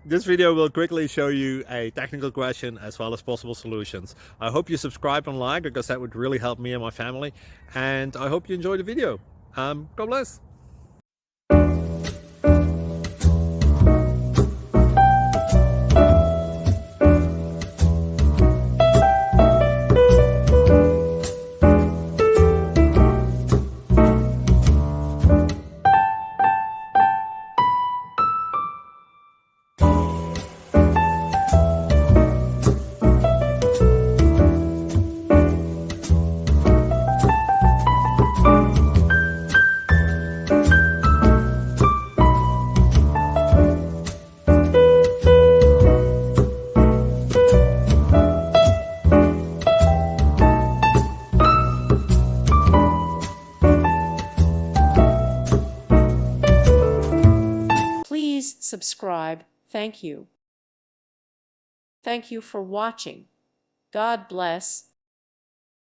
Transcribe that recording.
This video will quickly show you a technical question as well as possible solutions. I hope you subscribe and like because that would really help me and my family. And I hope you enjoy the video. God bless. Please subscribe. Thank you. Thank you for watching. God bless.